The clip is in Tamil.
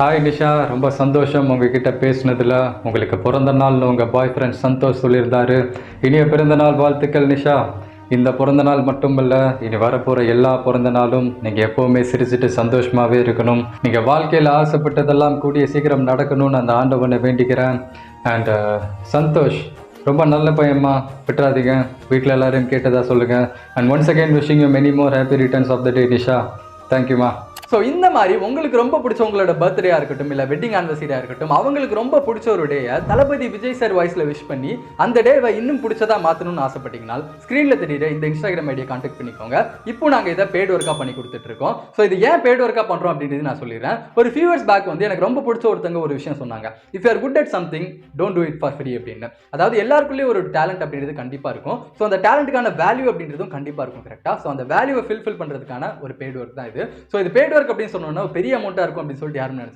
ஹாய் நிஷா, ரொம்ப சந்தோஷம் உங்ககிட்ட பேசினதில். உங்களுக்கு பிறந்த நாள்னு உங்கள் பாய் ஃப்ரெண்ட் சந்தோஷ் சொல்லியிருந்தாரு. இனிய பிறந்த நாள் வாழ்த்துக்கள் நிஷா. இந்த பிறந்த நாள் மட்டுமல்ல, இனி வரப்போகிற எல்லா பிறந்த நாளும் நீங்கள் எப்போவுமே சிரிச்சுட்டு சந்தோஷமாகவே இருக்கணும். நீங்கள் வாழ்க்கையில் ஆசைப்பட்டதெல்லாம் கூடிய சீக்கிரம் நடக்கணும்னு அந்த ஆண்டவனை வேண்டிக்கிறேன். அண்ட் சந்தோஷ் ரொம்ப நல்ல பையம்மா, விட்டுறாதீங்க. வீட்டில் எல்லாரையும் கேட்டதாக சொல்லுங்கள். And once again wishing you many more happy returns of the day Nisha. தேங்க்யூம்மா. ஸோ இந்த மாதிரி உங்களுக்கு ரொம்ப பிடிச்ச உங்களோட பர்த்டேயாக இருக்கட்டும், இல்லை வெட்டிங் ஆனிவர்சரியாக இருக்கட்டும், அவங்களுக்கு ரொம்ப பிடிச்ச ஒரு டேயை தளபதி விஜய் சார் வாய்ஸில் விஷ் பண்ணி அந்த டேவை இன்னும் பிடிச்சதாக மாற்றணும்னு ஆசைப்பட்டீங்கன்னா ஸ்க்ரீனில் தெரியுற இந்த இன்ஸ்டாகிராம் ஐடியை கான்டாக்ட் பண்ணிக்கோங்க. இப்போ நாங்கள் இதை பெய்டு ஒர்க்காக பண்ணி கொடுத்துட்ருக்கோம். ஸோ இது ஏன் பெய்டு ஒர்க்காக பண்ணுறோம் அப்படின்றது நான் சொல்லிடுறேன். ஒரு ஃபியூ இயர்ஸ் பேக் வந்து எனக்கு ரொம்ப பிடிச்ச ஒருத்தங்க ஒரு விஷயம் சொன்னாங்க. If you are good at something don't do it for free அப்படின்னு. அதாவது எல்லாருக்குள்ளேயும் ஒரு டேலண்ட் அப்படின்றது கண்டிப்பாக இருக்கும். ஸோ அந்த டேலண்ட்டுக்கான வேல்யூ அப்படின்றதும் கண்டிப்பாக இருக்கும். கரெக்டாக. ஸோ அந்த வேல்யூவை ஃபில்ஃபில் பண்ணுறதுக்கான ஒரு பெய்டு ஒர்க் தான் இது. ஸோ இது பெய்டு ஒர்க் அப்படின்னு சொன்னோன்னா பெரிய அமௌண்ட்டாக இருக்கும் அப்படின்னு சொல்லிட்டு யாரும் நினைச்சு